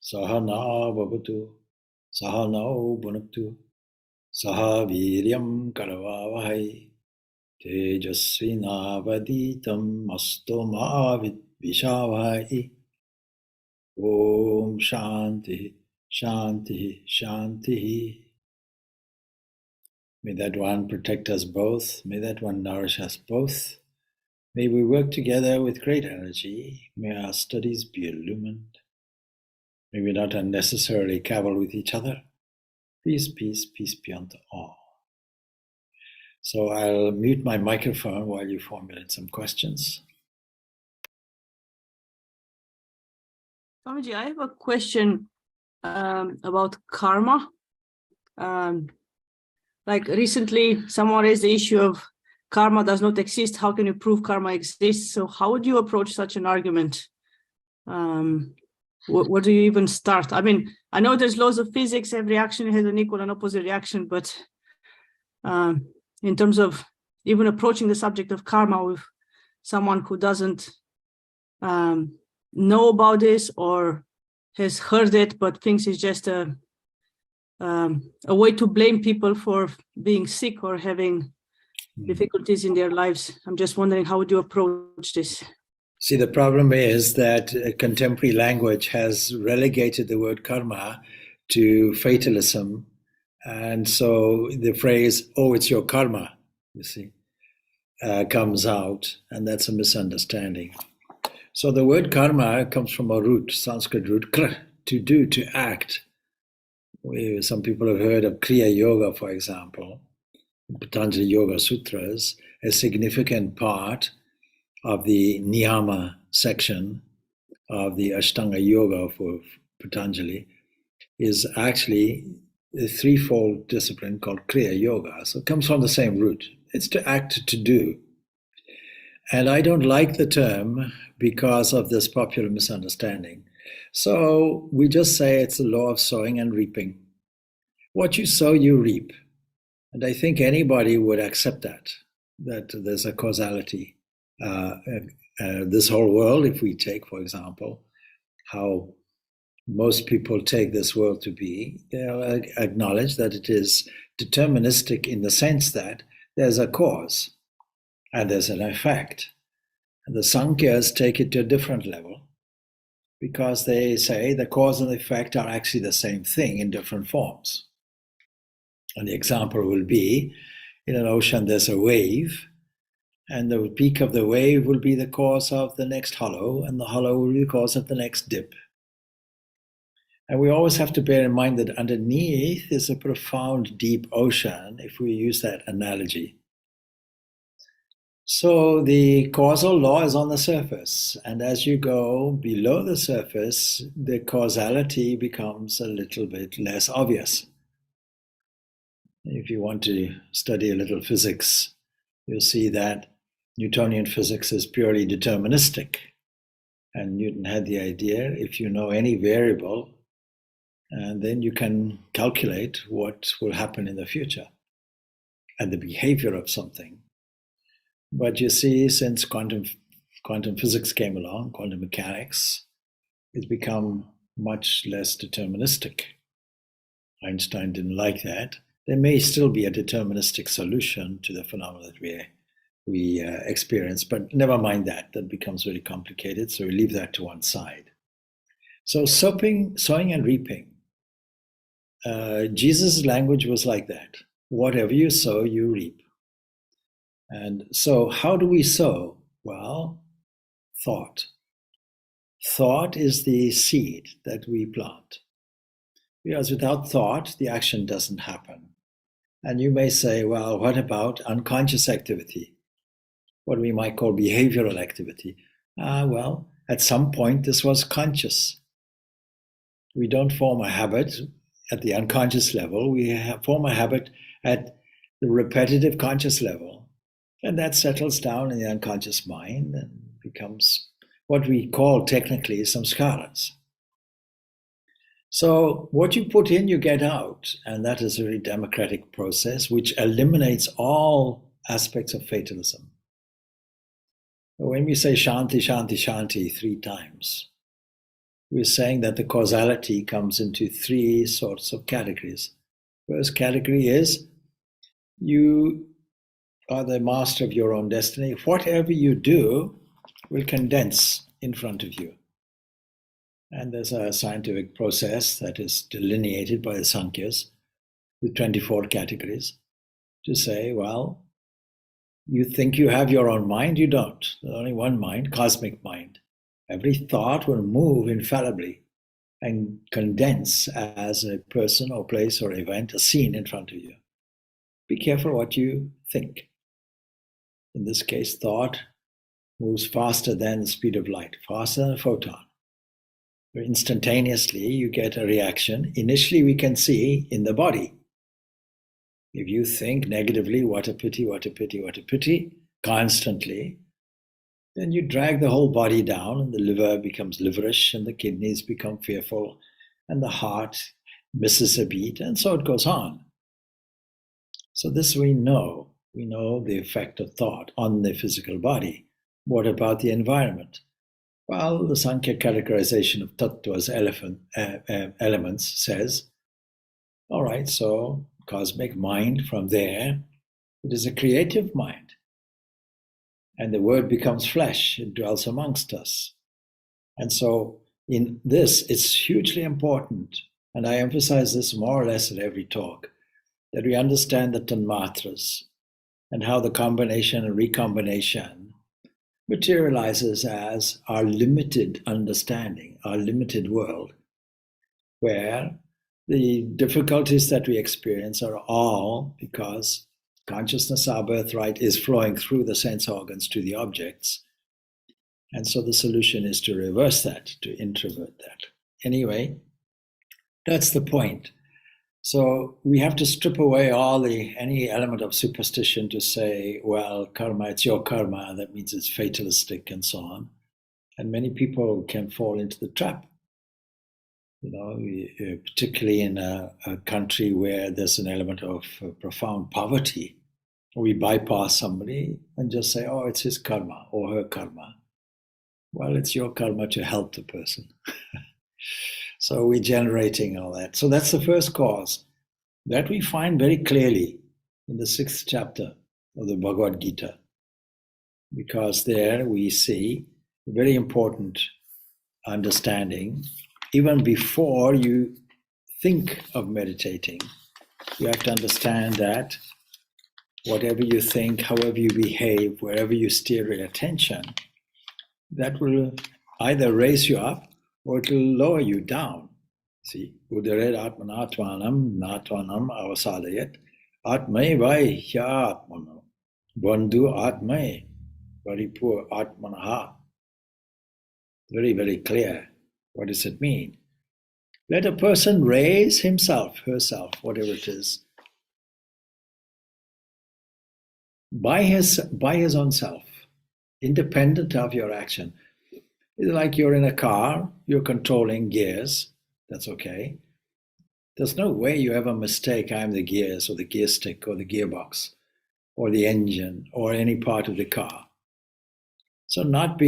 Sahana Vavatu, Sahano Bhunaktu, Saha Viryam Karavavahai, Tejasvinavaditam Mastoma Vidvishavai. Om Shanti, Shanti, Shanti. May that one protect us both. May that one nourish us both. May we work together with great energy. May our studies be illumined. May we not unnecessarily cavil with each other. Peace, peace, peace be unto all. So I'll mute my microphone while you formulate some questions. Swamiji, I have a question about karma. Like recently, someone raised the issue of karma does not exist. How can you prove karma exists? So how would you approach such an argument? Where do you even start? I mean, I know there's laws of physics. Every action has an equal and opposite reaction. But in terms of even approaching the subject of karma with someone who doesn't know about this or has heard it, but thinks it's just a way to blame people for being sick or having difficulties in their lives. I'm just wondering, how would you approach this? See, the problem is that contemporary language has relegated the word karma to fatalism. And so the phrase, oh, it's your karma, you see, comes out, and that's a misunderstanding. So the word karma comes from a root, Sanskrit root, kr, to do, to act. Some people have heard of Kriya Yoga, for example. Patanjali Yoga Sutras, a significant part of the Niyama section of the Ashtanga Yoga for Patanjali is actually a threefold discipline called Kriya Yoga. So it comes from the same root. It's to act, to do. And I don't like the term because of this popular misunderstanding. So we just say it's the law of sowing and reaping. What you sow, you reap. And I think anybody would accept that there's a causality. This whole world, if we take, for example, how most people take this world to be, they'll acknowledge that it is deterministic in the sense that there's a cause and there's an effect. And the Sankhya's take it to a different level because they say the cause and the effect are actually the same thing in different forms. And the example will be, in an ocean there's a wave, and the peak of the wave will be the cause of the next hollow, and the hollow will be the cause of the next dip. And we always have to bear in mind that underneath is a profound, deep ocean, if we use that analogy. So the causal law is on the surface, and as you go below the surface, the causality becomes a little bit less obvious. If you want to study a little physics, you'll see that Newtonian physics is purely deterministic. And Newton had the idea, if you know any variable, and then you can calculate what will happen in the future and the behavior of something. But you see, since quantum physics came along, quantum mechanics, it's become much less deterministic. Einstein didn't like that. There may still be a deterministic solution to the phenomena that we experience, but never mind that. That becomes very complicated, so we leave that to one side. So sowing and reaping. Jesus' language was like that. Whatever you sow, you reap. And so how do we sow? Well, thought. Thought is the seed that we plant. Because without thought, the action doesn't happen. And you may say, well, what about unconscious activity? What we might call behavioral activity. Well, at some point, this was conscious. We don't form a habit at the unconscious level. We form a habit at the repetitive conscious level. And that settles down in the unconscious mind and becomes what we call technically samskaras. So what you put in, you get out. And that is a very democratic process which eliminates all aspects of fatalism. When we say Shanti, Shanti, Shanti 3 times, we're saying that the causality comes into three sorts of categories. First category is you are the master of your own destiny. Whatever you do will condense in front of you. And there's a scientific process that is delineated by the Sankhya's with 24 categories to say, well, you think you have your own mind, you don't. There's only one mind, cosmic mind. Every thought will move infallibly and condense as a person or place or event, a scene in front of you. Be careful what you think. In this case, thought moves faster than the speed of light, faster than a photon. Instantaneously, you get a reaction. Initially, we can see in the body. If you think negatively, what a pity, what a pity, what a pity, constantly, then you drag the whole body down and the liver becomes liverish and the kidneys become fearful and the heart misses a beat, and so it goes on. So this we know. We know the effect of thought on the physical body. What about the environment? Well, the Sankhya categorization of tattvas, elements, says, all right, so cosmic mind, from there, it is a creative mind. And the word becomes flesh, it dwells amongst us. And so in this, it's hugely important, and I emphasize this more or less at every talk, that we understand the tanmatras and how the combination and recombination materializes as our limited understanding, our limited world, where the difficulties that we experience are all because consciousness, our birthright, is flowing through the sense organs to the objects. And so the solution is to reverse that, to introvert that. Anyway, that's the point. So we have to strip away any element of superstition to say, well, karma, it's your karma, that means it's fatalistic and so on. And many people can fall into the trap. Particularly in a country where there's an element of profound poverty, we bypass somebody and just say, oh, it's his karma or her karma. Well, it's your karma to help the person. So we're generating all that. So that's the first cause that we find very clearly in the 6th chapter of the Bhagavad Gita, because there we see a very important understanding. Even before you think of meditating, you have to understand that whatever you think, however you behave, wherever you steer your attention, that will either raise you up or it will lower you down. See, udared atmanatvanam natvanam avasadayat atmai vai hya atmanam bandhu atmai varipur atmanaha. Very, very clear. What does it mean? Let a person raise himself, herself, whatever it is, by his own self, independent of your action. It's like you're in a car, you're controlling gears, that's okay. There's no way you ever mistake I'm the gears or the gear stick or the gearbox or the engine or any part of the car. So not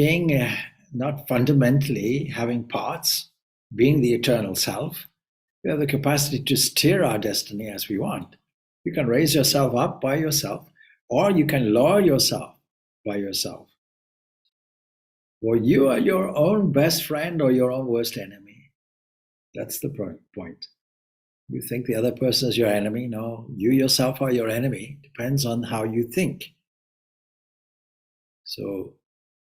fundamentally having parts, being the eternal self, we have the capacity to steer our destiny as we want. You can raise yourself up by yourself, or you can lower yourself by yourself. Or you are your own best friend or your own worst enemy. That's the point. You think the other person is your enemy? No, you yourself are your enemy. Depends on how you think. So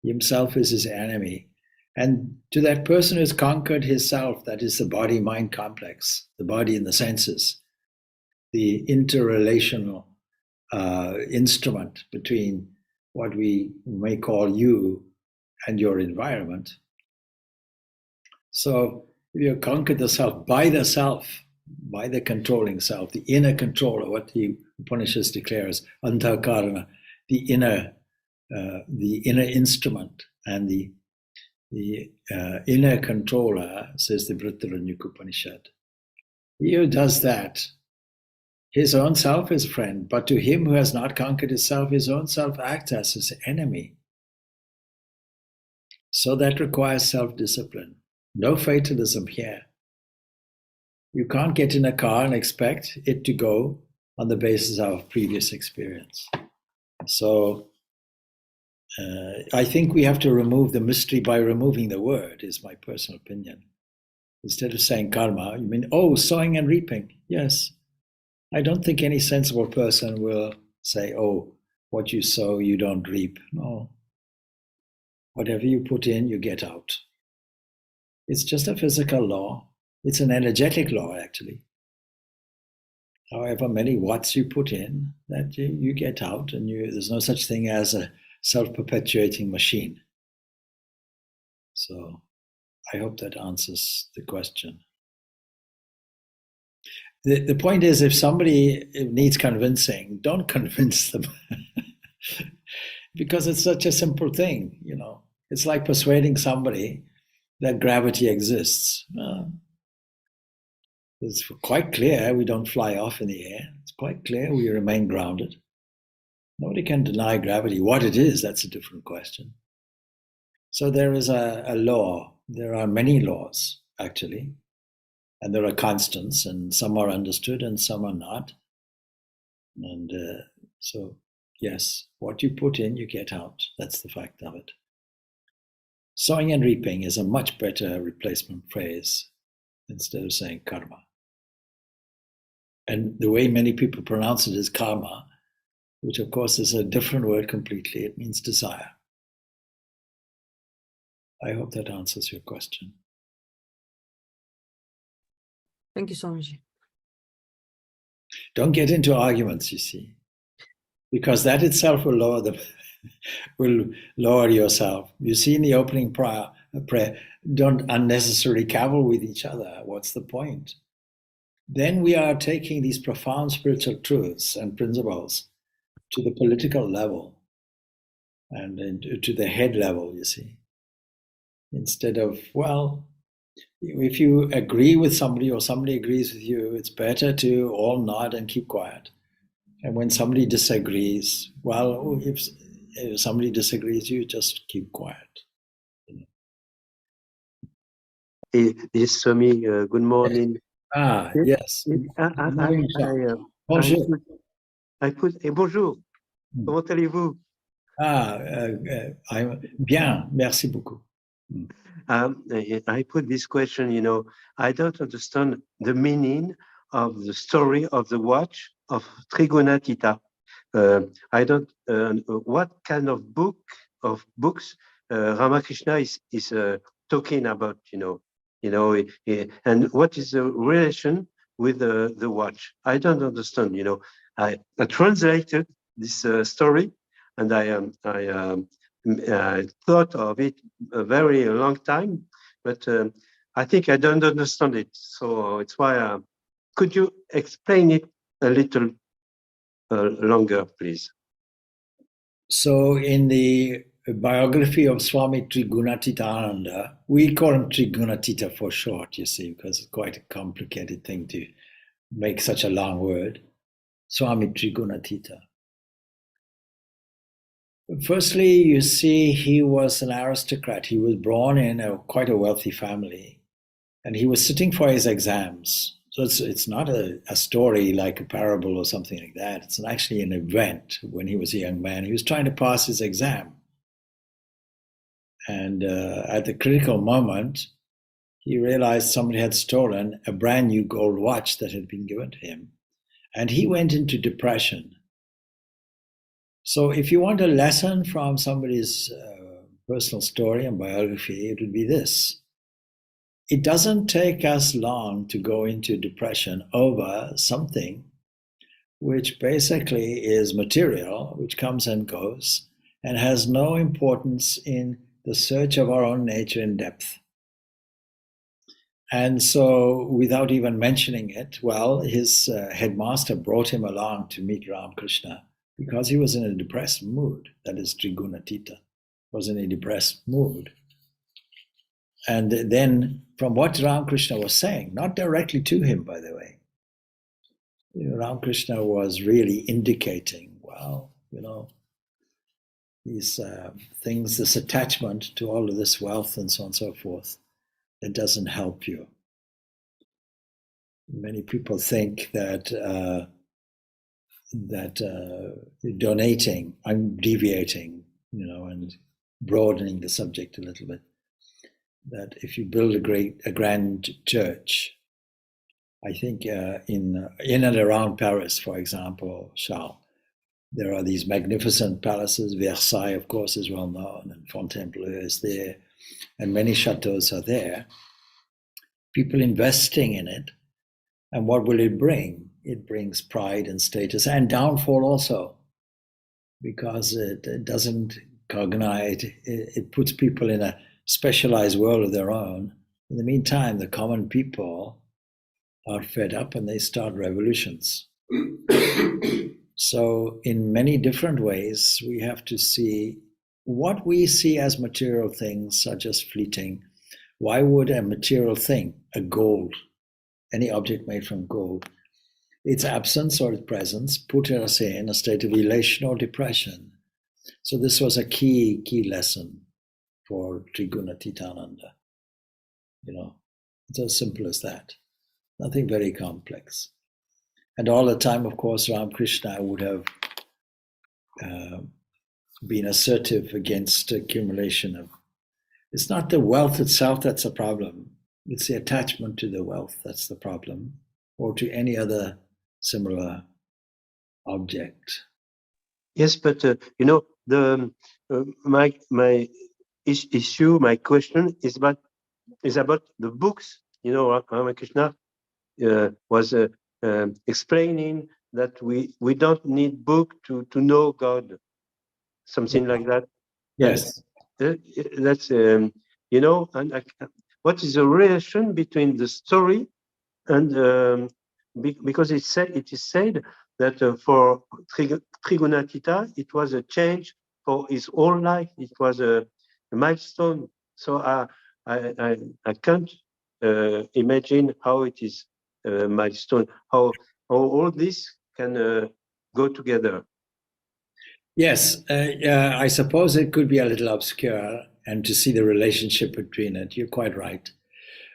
himself is his enemy. And to that person who has conquered his self, that is the body-mind complex, the body and the senses, the interrelational instrument between what we may call you and your environment. So if you conquer the self, by the controlling self, the inner controller, what the Upanishads declare as antakarana, the inner instrument, and the inner controller, says the Vritaranyaka Upanishad. He who does that, his own self is friend, but to him who has not conquered his self, his own self acts as his enemy. So that requires self-discipline. No fatalism here. You can't get in a car and expect it to go on the basis of previous experience. So I think we have to remove the mystery by removing the word, is my personal opinion. Instead of saying karma, you mean, oh, sowing and reaping. Yes. I don't think any sensible person will say, oh, what you sow, you don't reap. No. Whatever you put in, you get out. It's just a physical law. It's an energetic law, actually. However many watts you put in, that you get out, and there's no such thing as a self-perpetuating machine. So I hope that answers the question. The point is, if somebody needs convincing, don't convince them. Because it's such a simple thing, you know. It's like persuading somebody that gravity exists. It's quite clear we don't fly off in the air. It's quite clear we remain grounded. Nobody can deny gravity. What it is, that's a different question. So there is a law. There are many laws, actually. And there are constants, and some are understood and some are not. And so, yes, what you put in, you get out. That's the fact of it. Sowing and reaping is a much better replacement phrase instead of saying karma. And the way many people pronounce it is karma, which of course is a different word completely. It means desire. I hope that answers your question. Thank you, Swamiji. Don't get into arguments, you see, because that itself will lower yourself. You see in the opening prayer, don't unnecessarily cavil with each other. What's the point? Then we are taking these profound spiritual truths and principles to the political level and to the head level, you see. Instead of, well, if you agree with somebody or somebody agrees with you, it's better to all nod and keep quiet. And when somebody disagrees, well, if somebody disagrees, you just keep quiet. Yes, Swami, good morning. Yes. Bonjour. Bonjour. Comment allez-vous? Bien, merci beaucoup. I put this question, you know, I don't understand the meaning of the story of the watch of Trigunatita. I don't, what kind of books Ramakrishna is talking about, and what is the relation with the watch? I don't understand, you know. I translated this story, and I thought of it a very long time, but I think I don't understand it. So it's why, could you explain it a little longer, please? So in the biography of Swami Trigunatitananda, we call him Trigunatita for short, you see, because it's quite a complicated thing to make such a long word. Swami Trigunatita. Firstly, you see, he was an aristocrat. He was born in quite a wealthy family, and he was sitting for his exams. So it's not a story like a parable or something like that. It's actually an event. When he was a young man, he was trying to pass his exam. And at the critical moment, he realized somebody had stolen a brand new gold watch that had been given to him. And he went into depression. So if you want a lesson from somebody's personal story and biography, it would be this. It doesn't take us long to go into depression over something which basically is material, which comes and goes, and has no importance in the search of our own nature in depth. And so, without even mentioning it, well, his headmaster brought him along to meet Ramakrishna because he was in a depressed mood. That is, Trigunatita was in a depressed mood. And then, from what Ramakrishna was saying, not directly to him, by the way, Ramakrishna was really indicating, well, these things, this attachment to all of this wealth and so on and so forth, it doesn't help you. Many people think that donating, I'm deviating, and broadening the subject a little bit, that if you build a grand church, I think in and around Paris, for example, Charles, there are these magnificent palaces. Versailles, of course, is well known, and Fontainebleau is there, and many chateaux are there. People investing in it, and what will it bring? It brings pride and status, and downfall also, because it doesn't cognize, it puts people in a specialized world of their own. In the meantime, the common people are fed up and they start revolutions. So in many different ways, we have to see what we see as material things are just fleeting. Why would a material thing, a gold, any object made from gold, its absence or its presence put us in a state of elation or depression? So this was a key lesson for Trigunatitananda. It's as simple as that. Nothing very complex. And all the time, of course, Ramakrishna would have been assertive against accumulation of. It's not the wealth itself that's the problem. It's the attachment to the wealth that's the problem, or to any other similar object. Yes, but my issue, my question is about the books. Ramakrishna was explaining that we don't need book to know God, something like that. Yes. That's what is the relation between the story and because it is said that for Trigunatita it was a change for his whole life. It was a milestone. So I can't imagine how it is a milestone. How all this can go together. Yes, I suppose it could be a little obscure, and to see the relationship between it, you're quite right.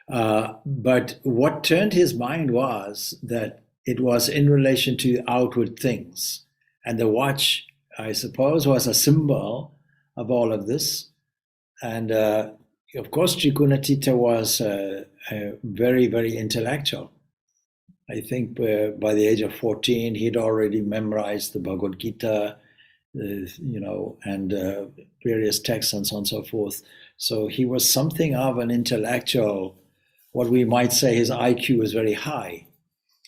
But what turned his mind was that it was in relation to outward things. And the watch, I suppose, was a symbol of all of this. And of course, Trigunatita was very, very intellectual. I think by the age of 14, he'd already memorized the Bhagavad Gita, and various texts and so on and so forth. So he was something of an intellectual. What we might say his IQ was very high,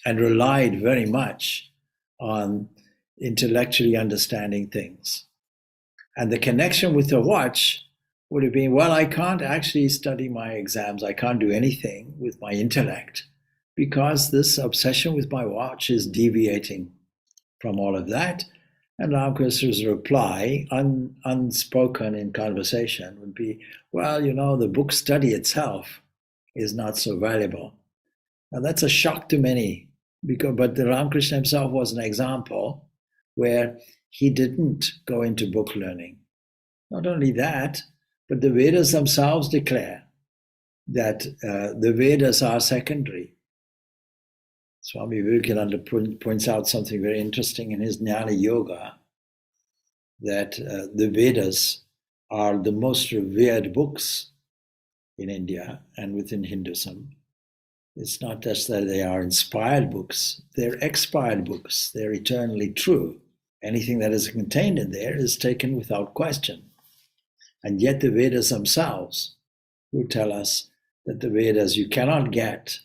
and relied very much on intellectually understanding things. And the connection with the watch would have been, well, I can't actually study my exams. I can't do anything with my intellect because this obsession with my watch is deviating from all of that. And Ramakrishna's reply, unspoken in conversation, would be, well, the book study itself is not so valuable. Now that's a shock to many, but the Ramakrishna himself was an example where he didn't go into book learning. Not only that, but the Vedas themselves declare that the Vedas are secondary. Swami Vivekananda points out something very interesting in his Jnana Yoga, that the Vedas are the most revered books in India and within Hinduism. It's not just that they are inspired books, they're expired books, they're eternally true. Anything that is contained in there is taken without question. And yet the Vedas themselves will tell us that the Vedas, you cannot get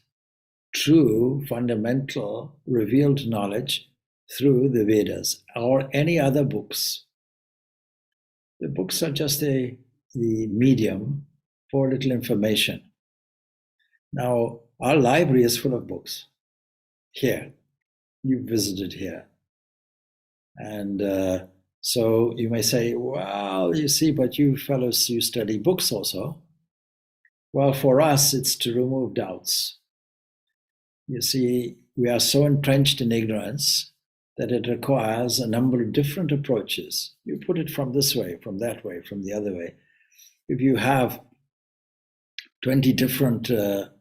true, fundamental, revealed knowledge through the Vedas or any other books. The books are just the medium for little information. Now, our library is full of books. Here, you visited here. And so you may say, well, you see, but you fellows, you study books also. Well, for us, it's to remove doubts. You see, we are so entrenched in ignorance that it requires a number of different approaches. You put it from this way, from that way, from the other way. If you have 20 different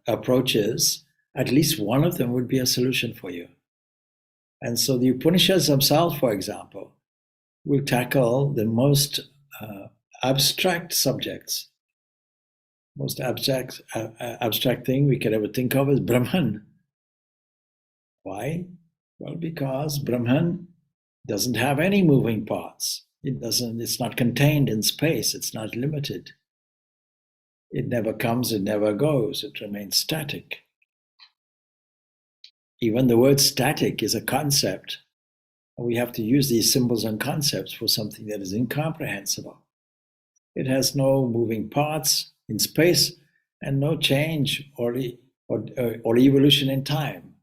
approaches, at least one of them would be a solution for you. And so the Upanishads themselves, for example, will tackle the most abstract subjects. Most abstract thing we can ever think of is Brahman. Why? Well, because Brahman doesn't have any moving parts. It's not contained in space. It's not limited. It never comes, it never goes. It remains static. Even the word static is a concept. We have to use these symbols and concepts for something that is incomprehensible. It has no moving parts in space and no change or evolution in time.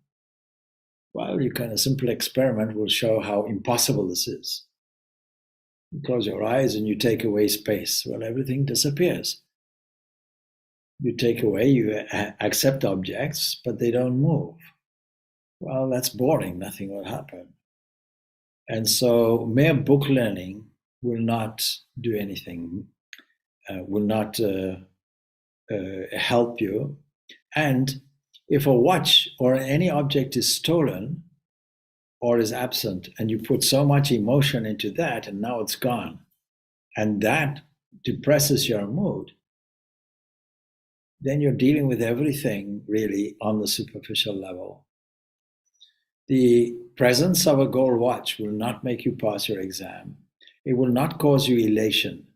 Well, a simple experiment will show how impossible this is. You close your eyes and you take away space. Well, everything disappears. You take away, you accept objects, but they don't move. Well, that's boring. Nothing will happen. And so mere book learning will not do anything, will not help you. And if a watch or any object is stolen or is absent, and you put so much emotion into that, and now it's gone, and that depresses your mood, then you're dealing with everything really on the superficial level. The presence of a gold watch will not make you pass your exam. It will not cause you elation.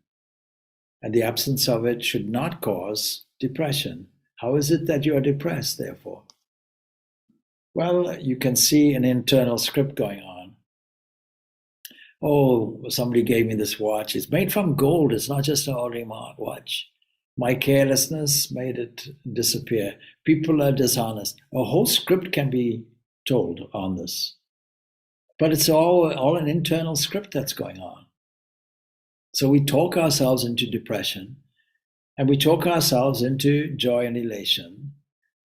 And the absence of it should not cause depression. How is it that you are depressed, therefore? Well, you can see an internal script going on. Oh, somebody gave me this watch. It's made from gold. It's not just an ordinary watch. My carelessness made it disappear. People are dishonest. A whole script can be told on this. But it's all an internal script that's going on. So we talk ourselves into depression, and we talk ourselves into joy and elation.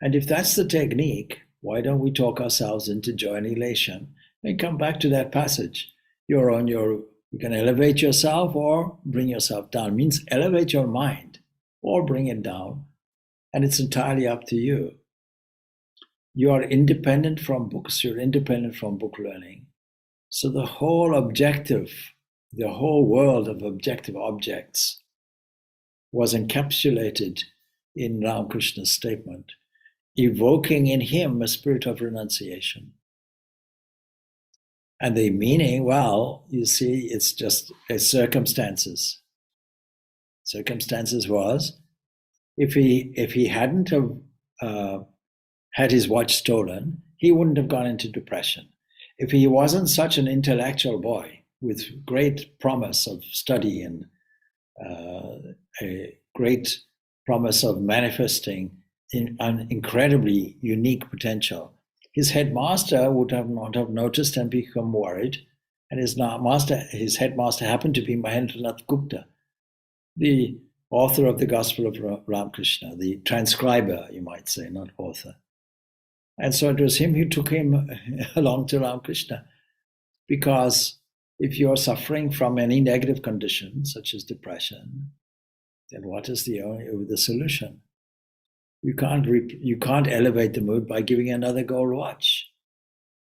And if that's the technique, why don't we talk ourselves into joy and elation? And come back to that passage. You can elevate yourself or bring yourself down. It means elevate your mind or bring it down. And it's entirely up to you. You are independent from books. You're independent from book learning. So the whole objective, the whole world of objective objects was encapsulated in Ramakrishna's statement, evoking in him a spirit of renunciation. And the meaning, well, you see, it's just circumstances. Circumstances was, if he hadn't have had his watch stolen, he wouldn't have gone into depression. If he wasn't such an intellectual boy with great promise of study and a great promise of manifesting in an incredibly unique potential, his headmaster would have not have noticed and become worried. And his headmaster happened to be Mahendranath Gupta, the author of the Gospel of Ramakrishna, the transcriber, you might say, not author. And so it was him who took him along to Ramakrishna. Because if you're suffering from any negative condition, such as depression, then what is the solution? You can't elevate the mood by giving another gold watch.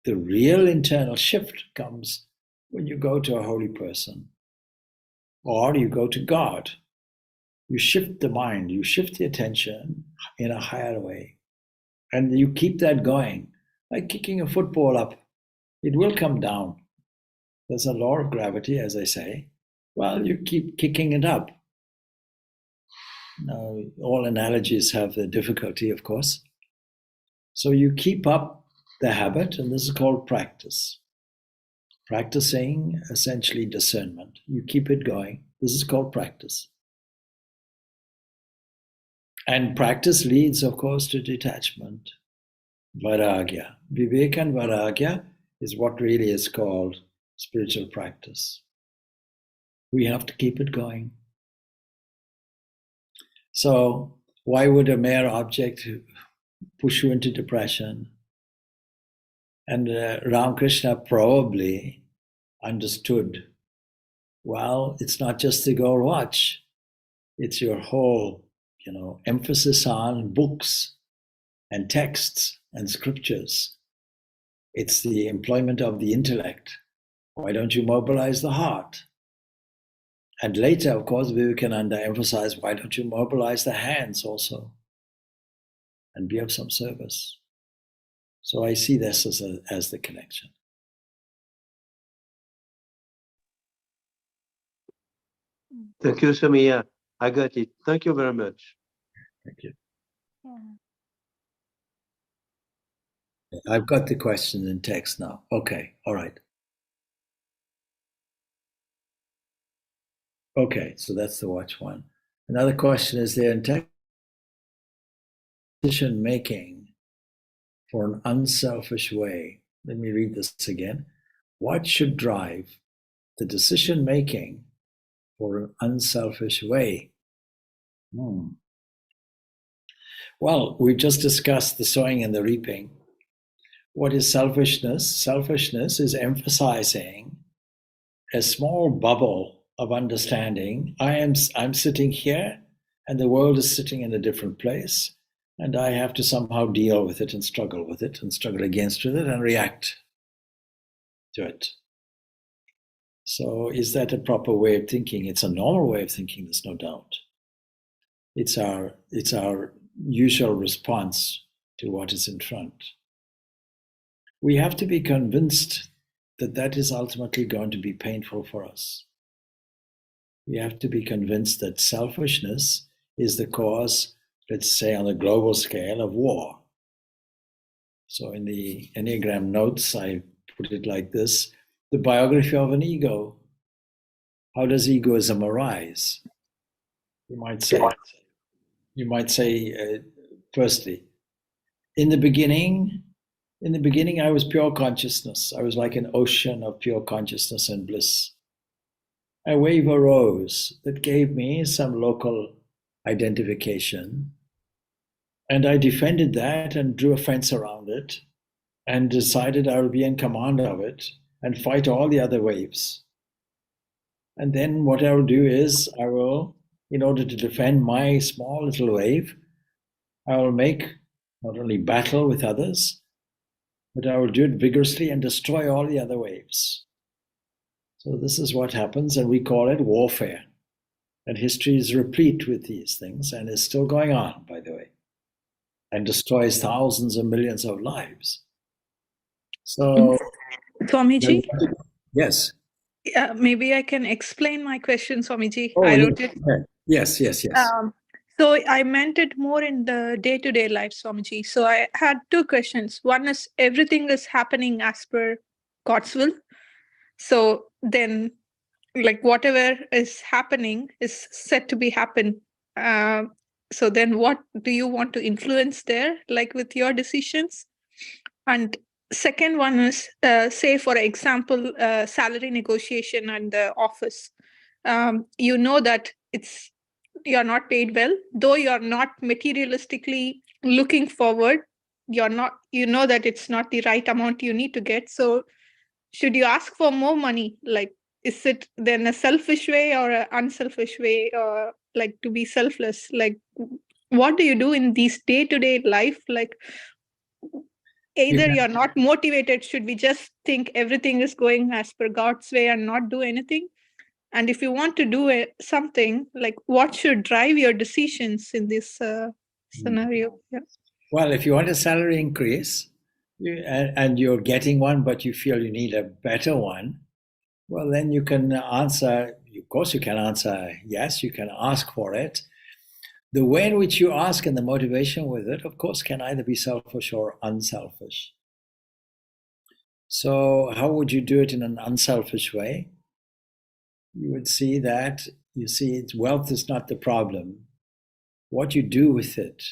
The real internal shift comes when you go to a holy person or you go to God. You shift the mind, you shift the attention in a higher way. And you keep that going, like kicking a football up. It will come down. There's a law of gravity, as I say. Well, you keep kicking it up. Now, all analogies have the difficulty, of course. So you keep up the habit, and this is called practice. Practicing, essentially discernment. You keep it going. This is called practice. And practice leads, of course, to detachment. Vairagya. Viveka and Vairagya is what really is called spiritual practice. We have to keep it going. So why would a mere object push you into depression? And Ramakrishna probably understood, well, it's not just the gold watch. It's your whole emphasis on books and texts and scriptures. It's the employment of the intellect. Why don't you mobilize the heart? And later, of course, Vivekananda emphasized, why don't you mobilize the hands also and be of some service? So I see this as the connection. Thank you, Swami. I got it. Thank you very much. Thank you. Yeah. I've got the question in text now. Okay, all right. Okay, so that's the watch one. Another question is there in decision making for an unselfish way. Let me read this again. What should drive the decision making for an unselfish way? Well, we just discussed the sowing and the reaping. What is selfishness? Selfishness is emphasizing a small bubble of understanding. I'm sitting here and the world is sitting in a different place, and I have to somehow deal with it and struggle with it and struggle against it and react to it. So is that a proper way of thinking? It's a normal way of thinking, there's no doubt. It's our usual response to what is in front. We have to be convinced that that is ultimately going to be painful for us. We have to be convinced that selfishness is the cause, let's say on a global scale, of war. So in the Enneagram notes, I put it like this: the biography of an ego. How does egoism arise? You might say, firstly, in the beginning, I was pure consciousness. I was like an ocean of pure consciousness and bliss. A wave arose that gave me some local identification, and I defended that and drew a fence around it and decided I will be in command of it and fight all the other waves. And then what I will do is I will, in order to defend my small little wave, I will make not only battle with others, but I will do it vigorously and destroy all the other waves. So this is what happens, and we call it warfare. And history is replete with these things and is still going on, by the way, and destroys thousands and millions of lives. So, Swamiji, yes. maybe I can explain my question, Swamiji. Oh, I wrote it. Yes. So I meant it more in the day-to-day life, Swamiji. So I had two questions. One is, everything is happening as per God's will. So then, like, whatever is happening is set to be happen. So then what do you want to influence there, like with your decisions? And second one is, say, for example, salary negotiation and the office. You know that you're not paid well, though you're not materialistically looking forward. You know that it's not the right amount you need to get. So should you ask for more money? Like, is it then a selfish way or an unselfish way, or like to be selfless? Like, what do you do in these day-to-day life? Like, either you're not motivated, should we just think everything is going as per God's way and not do anything? And if you want to do something, like, what should drive your decisions in this scenario? Yeah. Well, if you want a salary increase and you're getting one, but you feel you need a better one, well, then you can answer, of course, you can answer yes, you can ask for it. The way in which you ask and the motivation with it, of course, can either be selfish or unselfish. So how would you do it in an unselfish way? You would see that, wealth is not the problem. What you do with it,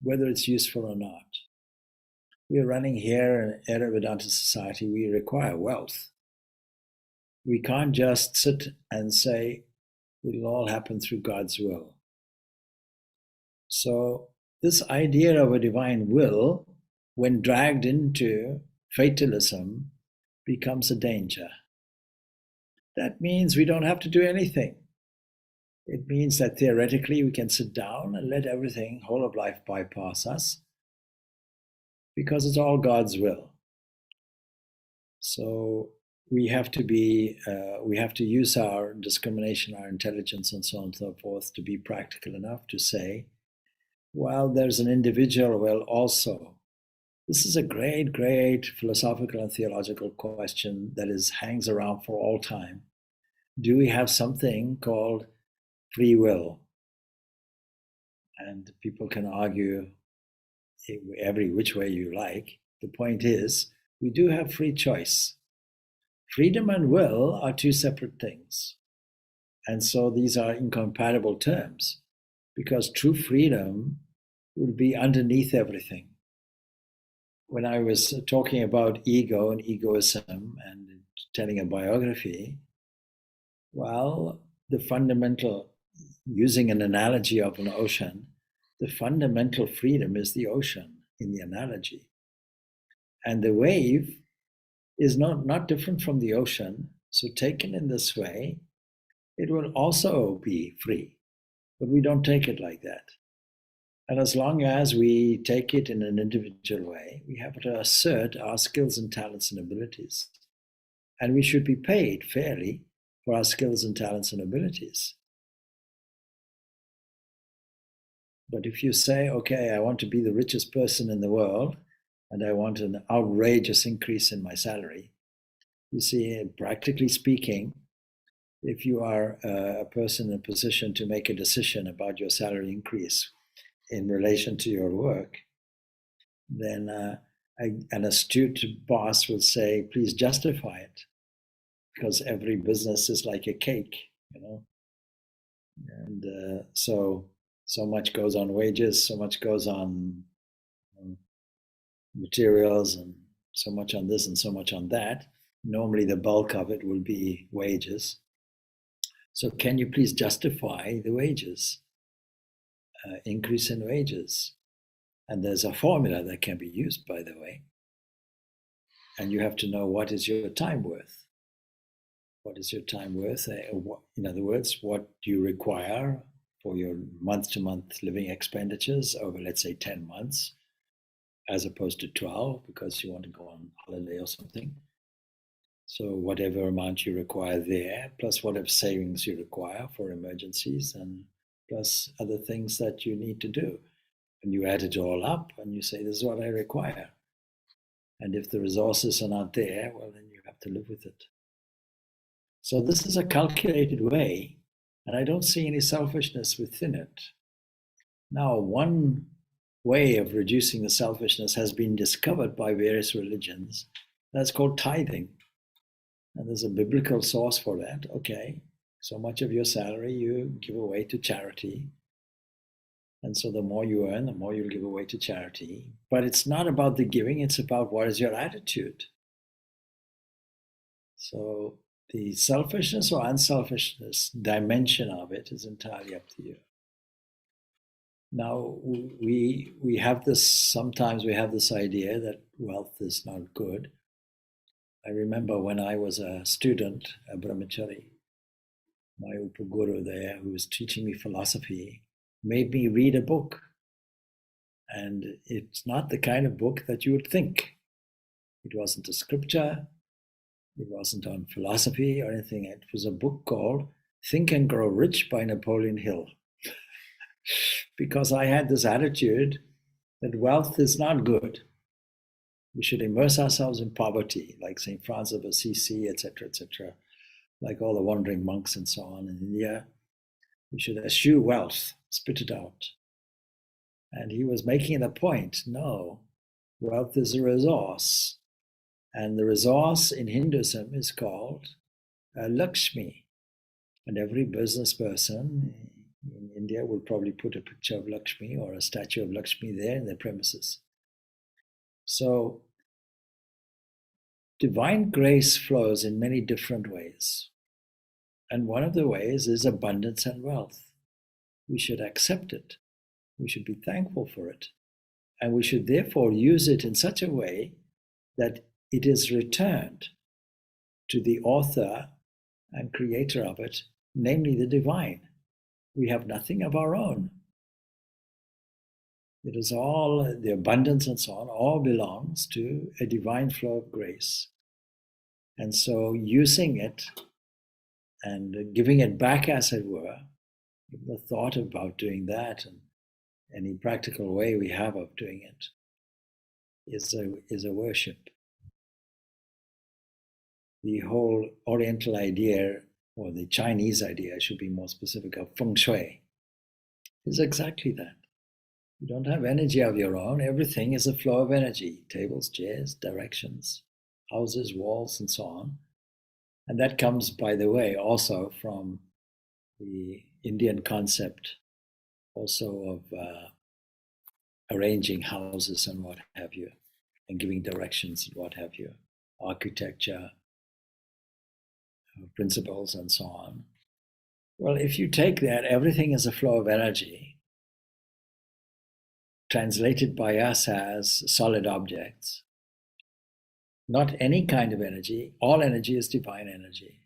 whether it's useful or not. We're running here in a Vedanta society, we require wealth. We can't just sit and say, it'll all happen through God's will. So this idea of a divine will, when dragged into fatalism, becomes a danger. That means we don't have to do anything. It means that theoretically we can sit down and let everything, whole of life, bypass us, because it's all God's will. So we have to use our discrimination, our intelligence, and so on and so forth to be practical enough to say, well, there's an individual will also. This is a great, great philosophical and theological question that hangs around for all time. Do we have something called free will? And people can argue every which way you like. The point is, we do have free choice. Freedom and will are two separate things. And so these are incompatible terms, because true freedom would be underneath everything. When I was talking about ego and egoism and telling a biography, well, the fundamental, using an analogy of an ocean, the fundamental freedom is the ocean in the analogy. And the wave is not different from the ocean. So taken in this way, it will also be free. But we don't take it like that. And as long as we take it in an individual way, we have to assert our skills and talents and abilities. And we should be paid fairly for our skills and talents and abilities. But if you say, okay, I want to be the richest person in the world, and I want an outrageous increase in my salary, you see, practically speaking, if you are a person in a position to make a decision about your salary increase in relation to your work, then an astute boss will say, please justify it, because every business is like a cake, and so much goes on wages, so much goes on materials, and so much on this and so much on that. Normally the bulk of it will be wages. So can you please justify the wages, increase in wages? And there's a formula that can be used, by the way. And you have to know, what is your time worth? What is your time worth? In other words, what do you require for your month-to-month living expenditures over, let's say, 10 months, as opposed to 12, because you want to go on holiday or something. So whatever amount you require there, plus whatever savings you require for emergencies, and plus other things that you need to do. And you add it all up and you say, this is what I require. And if the resources are not there, well, then you have to live with it. So this is a calculated way, and I don't see any selfishness within it. Now, one way of reducing the selfishness has been discovered by various religions. That's called tithing. And there's a biblical source for that. Okay, so much of your salary you give away to charity. And so the more you earn, the more you'll give away to charity. But it's not about the giving, it's about what is your attitude. So the selfishness or unselfishness dimension of it is entirely up to you. Now, we have this, sometimes we have this idea that wealth is not good. I remember when I was a student, a brahmachari, my upaguru there, who was teaching me philosophy, made me read a book. And it's not the kind of book that you would think. It wasn't a scripture. It wasn't on philosophy or anything. It was a book called Think and Grow Rich by Napoleon Hill. Because I had this attitude that wealth is not good. We should immerse ourselves in poverty, like St. Francis of Assisi, etc., like all the wandering monks and so on in India. We should eschew wealth, spit it out. And he was making the point, no, wealth is a resource. And the resource in Hinduism is called Lakshmi. And every business person in India will probably put a picture of Lakshmi or a statue of Lakshmi there in their premises. So divine grace flows in many different ways. And one of the ways is abundance and wealth. We should accept it. We should be thankful for it. And we should therefore use it in such a way that it is returned to the author and creator of it, namely the divine. We have nothing of our own. It is all, the abundance and so on, all belongs to a divine flow of grace. And so using it and giving it back, as it were, the thought about doing that and any practical way we have of doing it is a worship. The whole Oriental idea, or the Chinese idea, I should be more specific, of feng shui, is exactly that. You don't have energy of your own. Everything is a flow of energy. Tables, chairs, directions, houses, walls, and so on. And that comes, by the way, also from the Indian concept also of arranging houses and what have you, and giving directions and what have you, architecture, principles, and so on. Well, if you take that, everything is a flow of energy, translated by us as solid objects. Not any kind of energy, all energy is divine energy.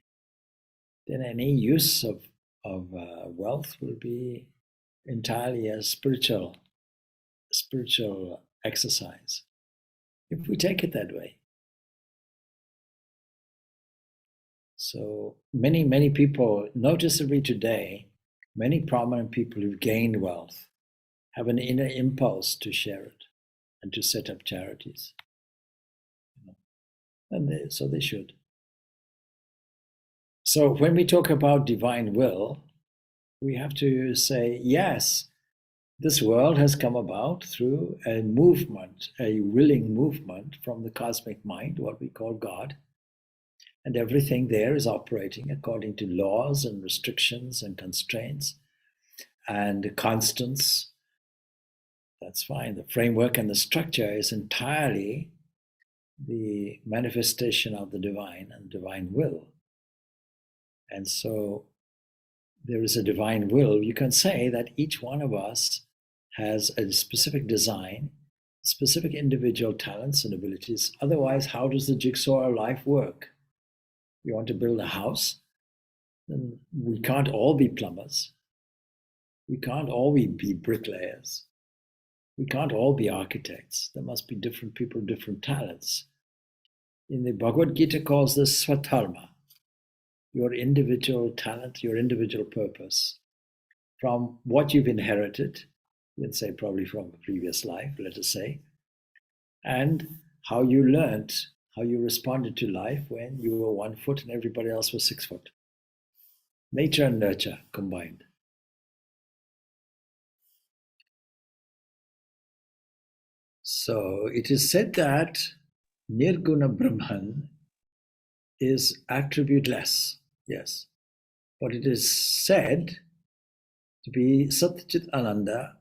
Then any use of wealth will be entirely a spiritual exercise, if we take it that way. So many people, noticeably today, many prominent people who've gained wealth have an inner impulse to share it and to set up charities. And so they should. So when we talk about divine will, we have to say, yes, this world has come about through a movement, a willing movement from the cosmic mind, what we call God. And everything there is operating according to laws and restrictions and constraints and constants. That's fine. The framework and the structure is entirely the manifestation of the divine and divine will. And so there is a divine will. You can say that each one of us has a specific design, specific individual talents and abilities. Otherwise, how does the jigsaw of life work? You want to build a house, then we can't all be plumbers. We can't all be bricklayers. We can't all be architects. There must be different people, different talents. In the Bhagavad Gita calls this swadharma, your individual talent, your individual purpose, from what you've inherited, let's say probably from a previous life, let us say, and how you learned, how you responded to life when you were 1 foot and everybody else was 6 foot. Nature and nurture combined. So it is said that Nirguna Brahman is attributeless, yes. But it is said to be Sat-Chita-Ananda,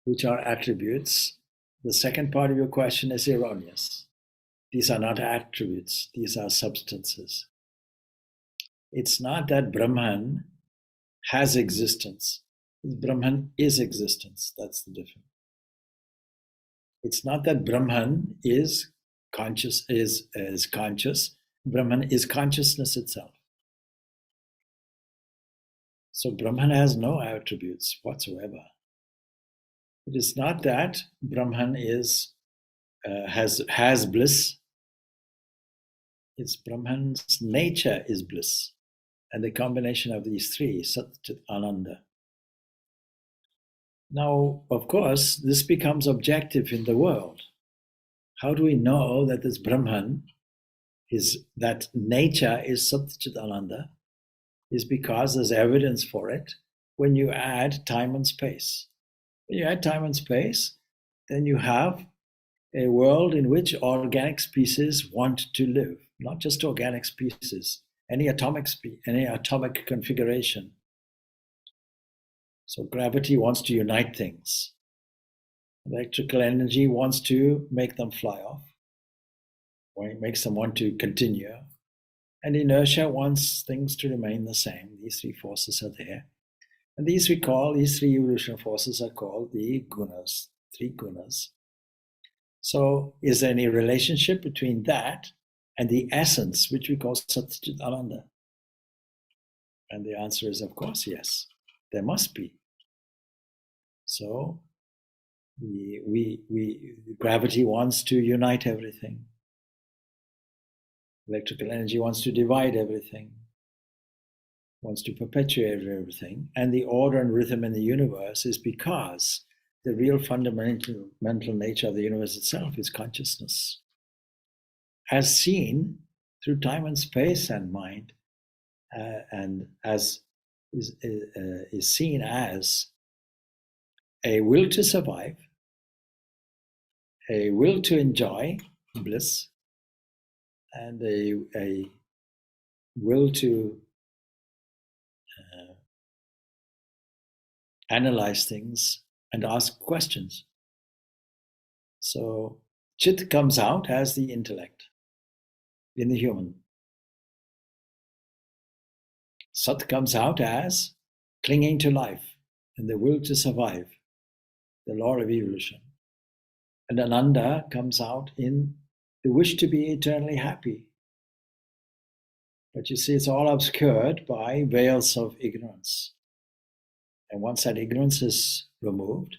which are attributes. The second part of your question is erroneous. These are not attributes, these are substances. It's not that Brahman has existence. Brahman is existence, that's the difference. It's not that Brahman is conscious, is conscious. Brahman is consciousness itself. So Brahman has no attributes whatsoever. It is not that Brahman is has bliss. It's Brahman's nature is bliss, and the combination of these three, Sat-Chita-Ananda. Now, of course, this becomes objective in the world. How do we know that this Brahman, that nature is Sat-Chita-Ananda? Is because there's evidence for it when you add time and space. When you add time and space, then you have a world in which organic species want to live, not just organic species, any atomic configuration. So gravity wants to unite things. Electrical energy wants to make them fly off, or it makes them want to continue. And inertia wants things to remain the same. These three forces are there. And these three evolutionary forces are called the gunas, 3 gunas. So is there any relationship between that and the essence, which we call Sat-Chita-Ananda? And the answer is, of course, yes. There must be. So gravity wants to unite everything. Electrical energy wants to divide everything, wants to perpetuate everything. And the order and rhythm in the universe is because the real fundamental nature of the universe itself is consciousness, as seen through time and space and mind, and as is seen as a will to survive, a will to enjoy bliss, and a will to analyze things and ask questions. So Chit comes out as the intellect in the human. Sat comes out as clinging to life and the will to survive, the law of evolution. And Ananda comes out in the wish to be eternally happy. But you see, it's all obscured by veils of ignorance. And once that ignorance is removed,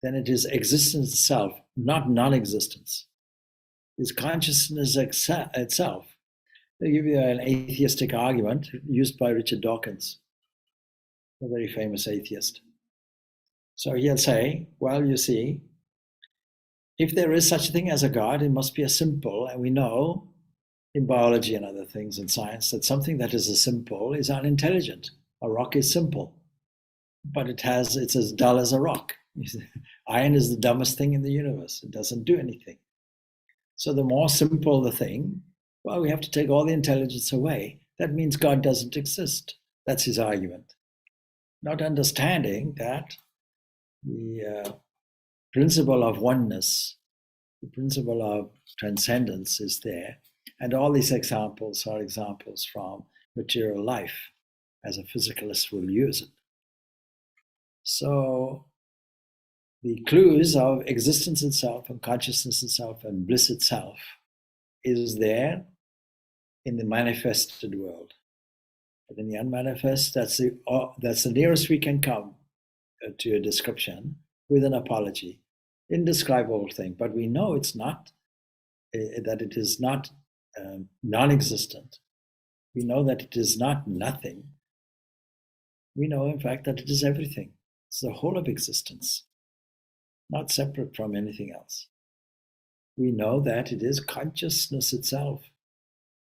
then it is existence itself, not non-existence. It's consciousness itself. They give you an atheistic argument used by Richard Dawkins, a very famous atheist. So he'll say, well, you see, if there is such a thing as a God, it must be a simple, and we know in biology and other things in science that something that is a simple is unintelligent. A rock is simple, but it's as dull as a rock. Iron is the dumbest thing in the universe. It doesn't do anything. So the more simple the thing, well, we have to take all the intelligence away. That means God doesn't exist. That's his argument. Not understanding that the principle of oneness, the principle of transcendence is there. And all these examples are examples from material life, as a physicalist will use it. So the clues of existence itself and consciousness itself and bliss itself is there in the manifested world. But in the unmanifest, that's the nearest we can come to a description with an apology. Indescribable thing, but we know it's not, that it is not non-existent. We know that it is not nothing. We know, in fact, that it is everything. It's the whole of existence, not separate from anything else. We know that it is consciousness itself.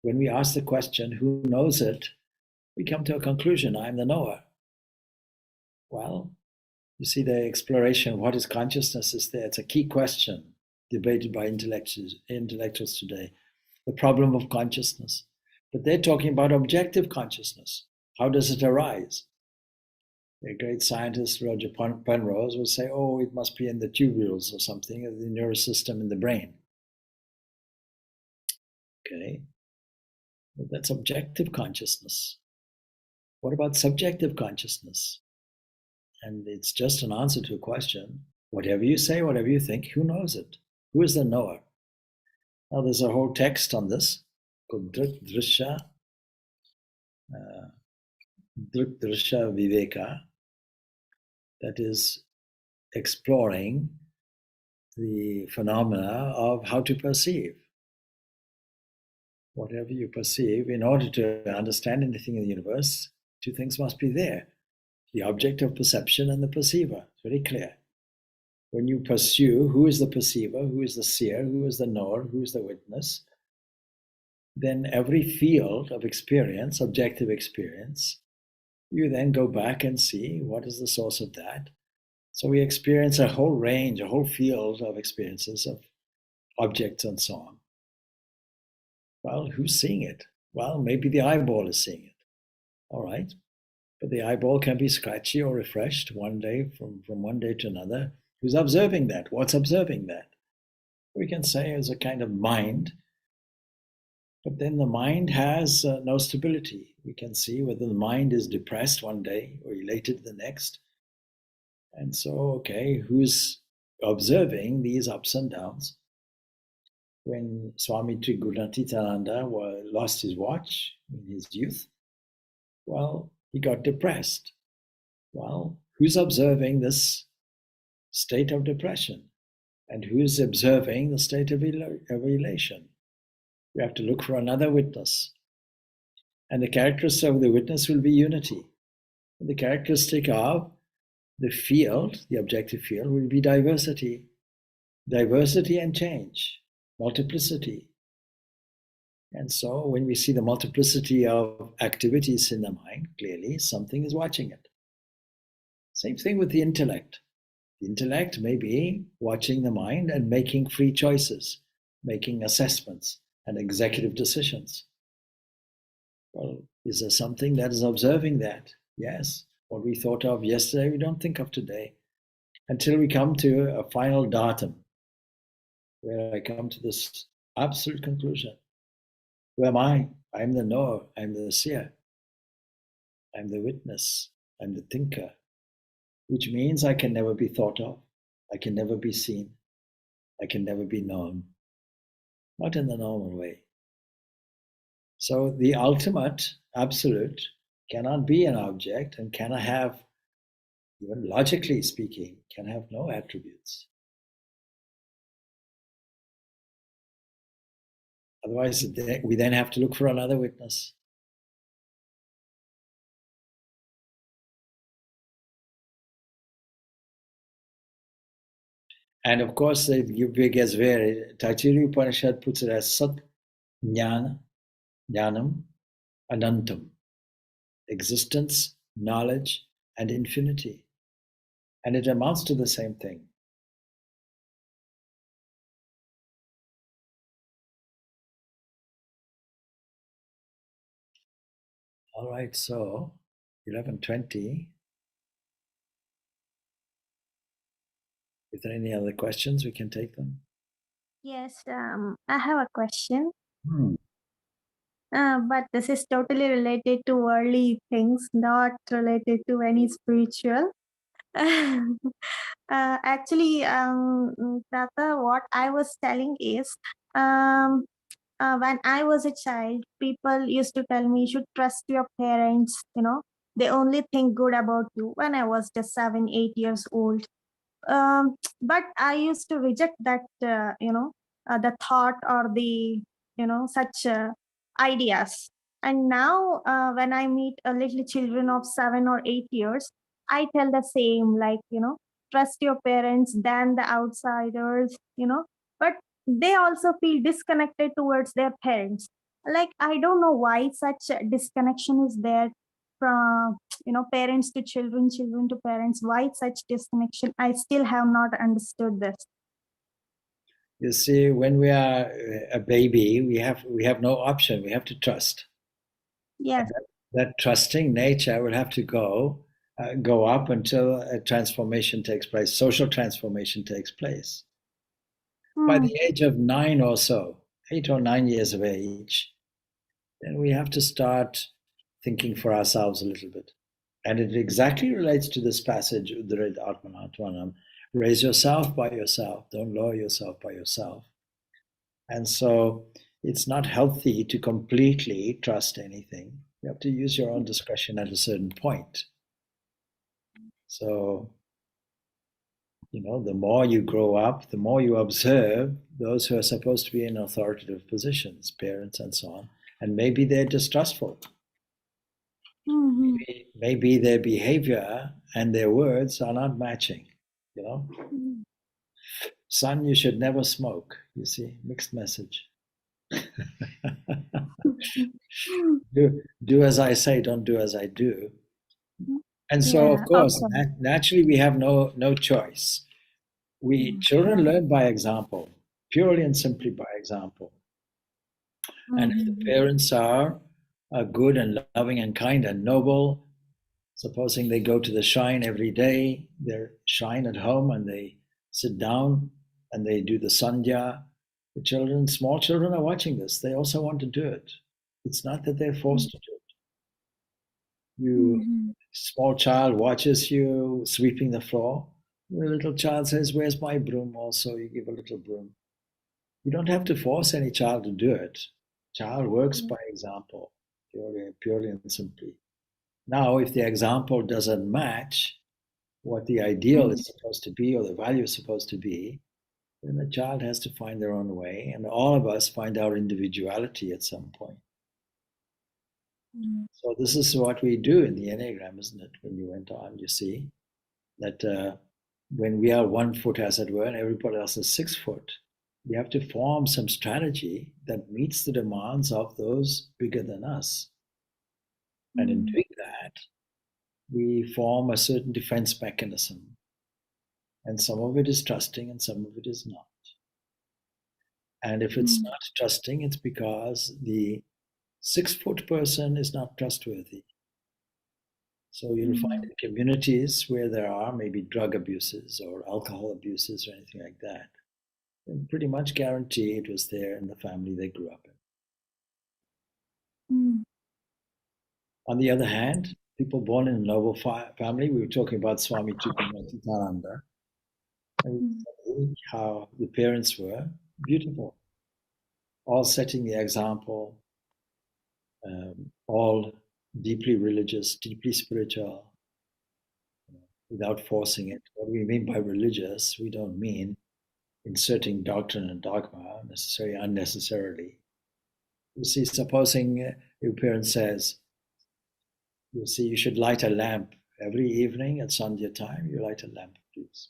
When we ask the question, who knows it? We come to a conclusion, I'm the knower. Well, you see, the exploration of what is consciousness is there. It's a key question debated by intellectuals today. The problem of consciousness. But they're talking about objective consciousness. How does it arise? A great scientist, Roger Penrose, will say, oh, it must be in the tubules or something, of the nervous system in the brain. Okay, but that's objective consciousness. What about subjective consciousness? And it's just an answer to a question. Whatever you say, whatever you think, who knows it? Who is the knower? Now there's a whole text on this called Drishya Viveka that is exploring the phenomena of how to perceive. Whatever you perceive, in order to understand anything in the universe, two things must be there. The object of perception and the perceiver. It's very clear. When you pursue who is the perceiver, who is the seer, who is the knower, who is the witness, then every field of experience, objective experience, you then go back and see what is the source of that. So we experience a whole range, a whole field of experiences of objects and so on. Well, who's seeing it? Well, maybe the eyeball is seeing it. All right. But the eyeball can be scratchy or refreshed one day from one day to another. Who's observing that? What's observing that? We can say it's a kind of mind. But then the mind has no stability. We can see whether the mind is depressed one day or elated the next. And so, okay, who's observing these ups and downs? When Swami Trigunatitananda lost his watch in his youth, well, he got depressed. Well, who's observing this state of depression? And who's observing the state of elation? We have to look for another witness. And the characteristic of the witness will be unity. And the characteristic of the field, the objective field, will be diversity. Diversity and change, multiplicity. And so when we see the multiplicity of activities in the mind, clearly something is watching it. Same thing with the intellect. The intellect may be watching the mind and making free choices, making assessments and executive decisions. Well, is there something that is observing that? Yes. What we thought of yesterday, we don't think of today. Until we come to a final datum, where I come to this absolute conclusion. Who am I? I'm the knower, I'm the seer, I'm the witness, I'm the thinker, which means I can never be thought of, I can never be seen, I can never be known, not in the normal way. So the ultimate, absolute, cannot be an object and cannot have, even logically speaking, can have no attributes. Otherwise, we then have to look for another witness. And of course, it gets varied. Taittiriya Upanishad puts it as Sat, Jnana, Jnanam, Anantam. Existence, knowledge, and infinity. And it amounts to the same thing. All right, so 11:20. If there are any other questions, we can take them. Yes, I have a question, Hmm. but this is totally related to worldly things, not related to any spiritual. Actually, Tata, what I was telling is, when I was a child, people used to tell me you should trust your parents, they only think good about you when I was just 7, 8 years old. But I used to reject that, the thought or the, such ideas. And now, when I meet a little children of 7 or 8 years, I tell the same, like, trust your parents than the outsiders, but they also feel disconnected towards their parents. Like, I don't know why such a disconnection is there from, parents to children, children to parents. Why such disconnection? I still have not understood this. You see, when we are a baby, we have no option. We have to trust. Yes. That trusting nature will have to go up until a transformation takes place, social transformation takes place. By the age of 9 or so, 8 or 9 years of age, then we have to start thinking for ourselves a little bit. And it exactly relates to this passage, Udred Atmanatvanam, raise yourself by yourself, don't lower yourself by yourself. And so it's not healthy to completely trust anything. You have to use your own discretion at a certain point. So, the more you grow up, the more you observe those who are supposed to be in authoritative positions, parents and so on, and maybe they're distrustful. Mm-hmm. Maybe their behavior and their words are not matching, Son, you should never smoke. You see, mixed message. do as I say, don't do as I do. And so, of course, naturally, we have no choice. Children learn by example, purely and simply by example. And if the parents are good and loving and kind and noble, supposing they go to the shrine every day, they shrine at home and they sit down and they do the sandhya. The children, small children are watching this. They also want to do it. It's not that they're forced to do it. Small child watches you sweeping the floor. The little child says, "Where's my broom?" Also, you give a little broom. You don't have to force any child to do it. Child works by example, purely and simply. Now, if the example doesn't match what the ideal is supposed to be or the value is supposed to be, then the child has to find their own way, and all of us find our individuality at some point. So this is what we do in the Enneagram, isn't it? When you went on, you see that when we are 1 foot, as it were, and everybody else is 6 foot, we have to form some strategy that meets the demands of those bigger than us. And in doing that, we form a certain defense mechanism. And some of it is trusting and some of it is not. And if it's not trusting, it's because the 6 foot person is not trustworthy. So you'll find in communities where there are maybe drug abuses or alcohol abuses or anything like that, and pretty much guarantee it was there in the family they grew up in. On the other hand, people born in a noble family, we were talking about Swami Trigunatitananda, and how the parents were beautiful, all setting the example, all deeply religious, deeply spiritual, without forcing it. What we mean by religious, we don't mean inserting doctrine and dogma unnecessarily. You see, supposing your parent says, you see, you should light a lamp every evening at Sandhya time, you light a lamp, please.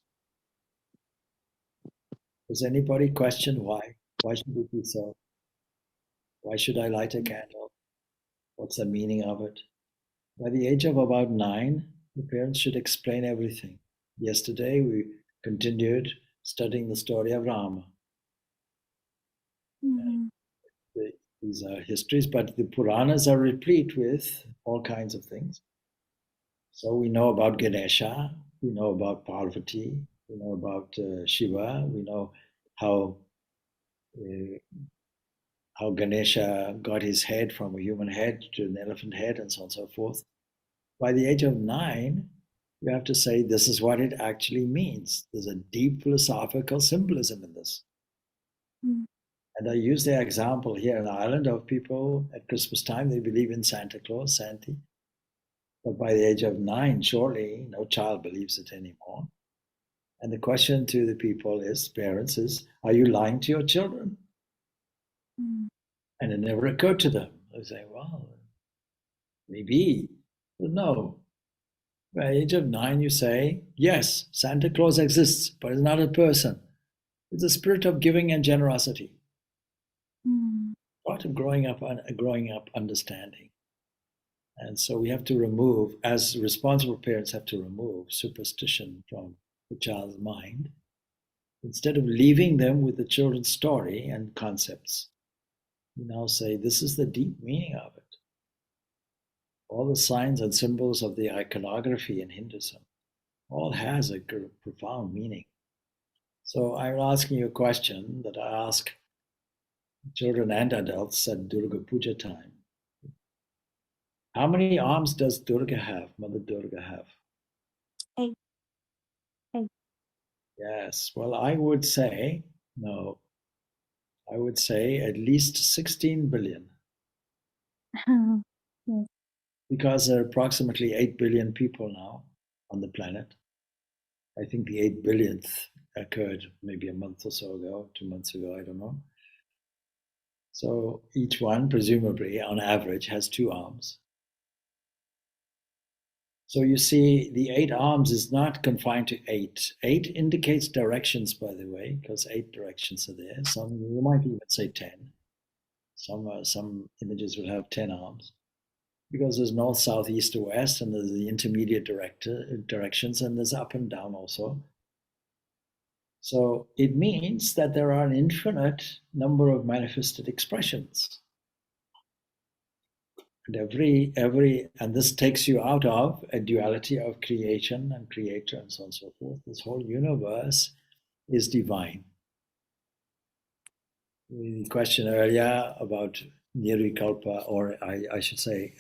Does anybody question why? Why should it be so? Why should I light a candle? What's the meaning of it? By the age of about 9, the parents should explain everything. Yesterday, we continued studying the story of Rama. These are histories, but the Puranas are replete with all kinds of things. So we know about Ganesha, we know about Parvati, we know about Shiva, we know how Ganesha got his head from a human head to an elephant head and so on and so forth. By the age of 9, you have to say this is what it actually means. There's a deep philosophical symbolism in this. And I use the example here in Ireland of people at Christmas time, they believe in Santa Claus, Santi. But by the age of 9, surely no child believes it anymore. And the question to the people is, parents, is, are you lying to your children? And it never occurred to them. They say, well, maybe. But no. By the age of 9, you say, yes, Santa Claus exists, but it's not a person. It's a spirit of giving and generosity. Part of growing up understanding. And so we have to remove, as responsible parents have to remove superstition from the child's mind, instead of leaving them with the children's story and concepts. We now say, this is the deep meaning of it. All the signs and symbols of the iconography in Hinduism, all has a profound meaning. So I'm asking you a question that I ask children and adults at Durga Puja time. How many arms does Durga have, Mother Durga have? 8. Yes, well, I would say, no, I would say at least 16 billion. Yes. Because there are approximately 8 billion people now on the planet. I think the 8 billionth occurred maybe a month or so ago, 2 months ago, I don't know. So each one, presumably, on average, has 2 arms. So you see, the 8 arms is not confined to 8. 8 indicates directions, by the way, because 8 directions are there. Some, you might even say 10. Some images will have 10 arms. Because there's north, south, east, or west, and there's the intermediate directions, and there's up and down also. So it means that there are an infinite number of manifested expressions. And and this takes you out of a duality of creation and creator and so on and so forth. This whole universe is divine. The question earlier about Nirvikalpa, or I should say,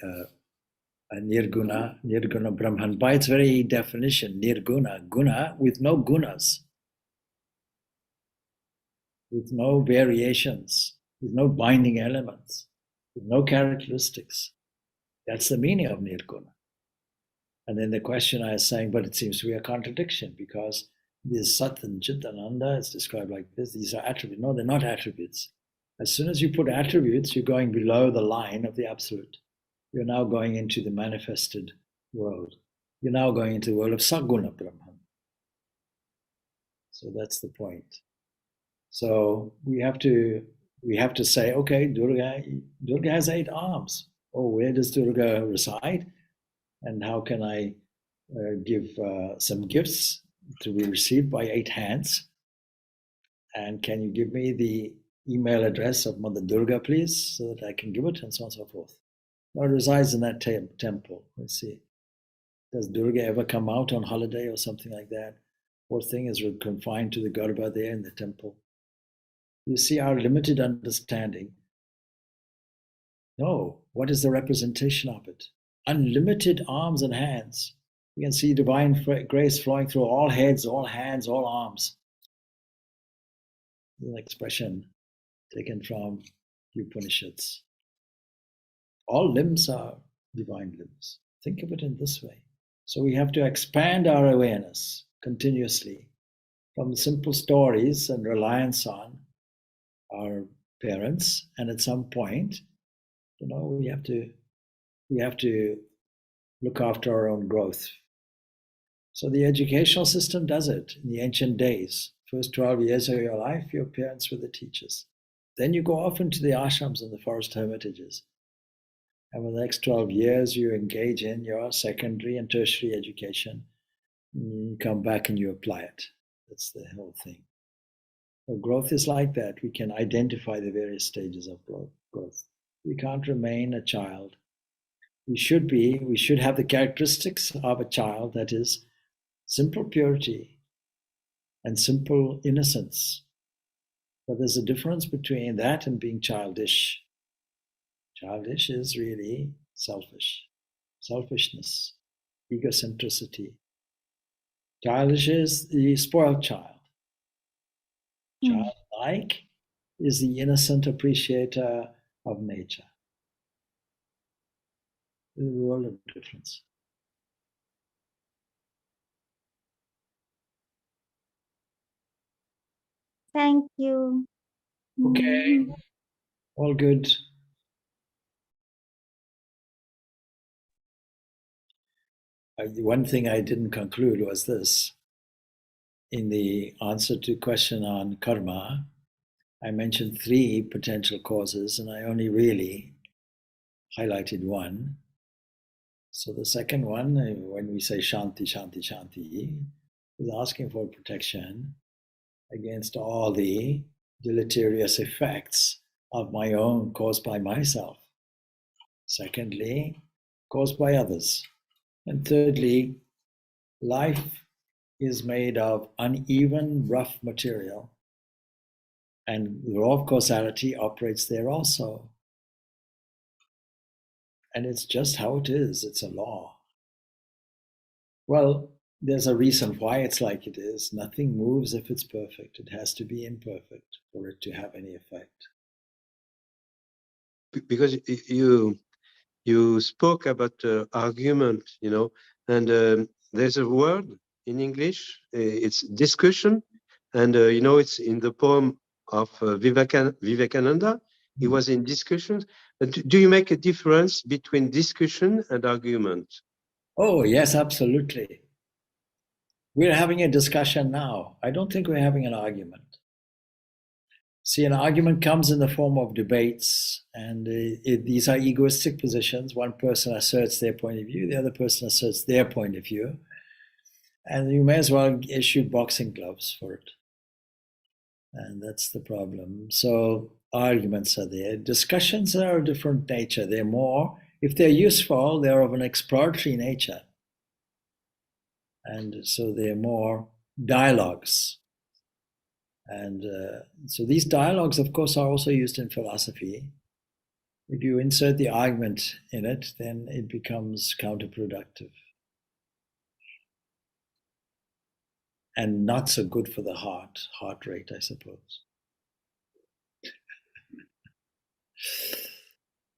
Nirguna Brahman, by its very definition, Nirguna, guna, with no gunas, with no variations, with no binding elements, with no characteristics. That's the meaning of Nirguna. And then the questioner is saying, but it seems to be a contradiction because this Sat and Chit-Ananda is described like this. These are attributes. No, they're not attributes. As soon as you put attributes, you're going below the line of the absolute. You're now going into the manifested world. You're now going into the world of Nirguna Brahman. So that's the point. So we have to say, okay, Durga has 8 arms. Oh, where does Durga reside? And how can I give some gifts to be received by 8 hands? And can you give me the email address of Mother Durga, please, so that I can give it, and so on and so forth. Now it resides in that temple. Let's see. Does Durga ever come out on holiday or something like that? Poor thing is confined to the Garbha there in the temple. You see our limited understanding. No, what is the representation of it? Unlimited arms and hands. You can see divine grace flowing through all heads, all hands, all arms. An expression taken from the Upanishads. All limbs are divine limbs. Think of it in this way. So we have to expand our awareness continuously from simple stories and reliance on our parents, and at some point, we have to look after our own growth. So the educational system does it in the ancient days. First 12 years of your life, your parents were the teachers. Then you go off into the ashrams and the forest hermitages. And for the next 12 years, you engage in your secondary and tertiary education. And you come back and you apply it. That's the whole thing. So growth is like that. We can identify the various stages of growth. We can't remain a child. We should have the characteristics of a child, that is simple purity and simple innocence. But there's a difference between that and being childish. Childish is really selfishness, egocentricity. Childish is the spoiled child. Childlike is the innocent appreciator of nature. There's a world of difference. Thank you. Okay, all good. One thing I didn't conclude was this. In the answer to question on karma, I mentioned 3 potential causes, and I only really highlighted one. So the second one, when we say Shanti, Shanti, Shanti, is asking for protection against all the deleterious effects of my own caused by myself. Secondly, caused by others. And thirdly, life is made of uneven, rough material, and the law of causality operates there also. And it's just how it is. It's a law. Well, there's a reason why it's like it is. Nothing moves if it's perfect. It has to be imperfect for it to have any effect. Because you spoke about argument, and there's a word in English. It's discussion, and it's in the poem of Vivekananda. He was in discussions. Do you make a difference between discussion and argument? Oh, yes, absolutely. We're having a discussion now. I don't think we're having an argument. See, an argument comes in the form of debates, and these are egoistic positions. One person asserts their point of view, the other person asserts their point of view, and you may as well issue boxing gloves for it. And that's the problem. So arguments are there. Discussions are of a different nature. They're more, if they're useful, they're of an exploratory nature. And so they're more dialogues. And so these dialogues, of course, are also used in philosophy. If you insert the argument in it, then it becomes counterproductive and not so good for the heart rate, I suppose.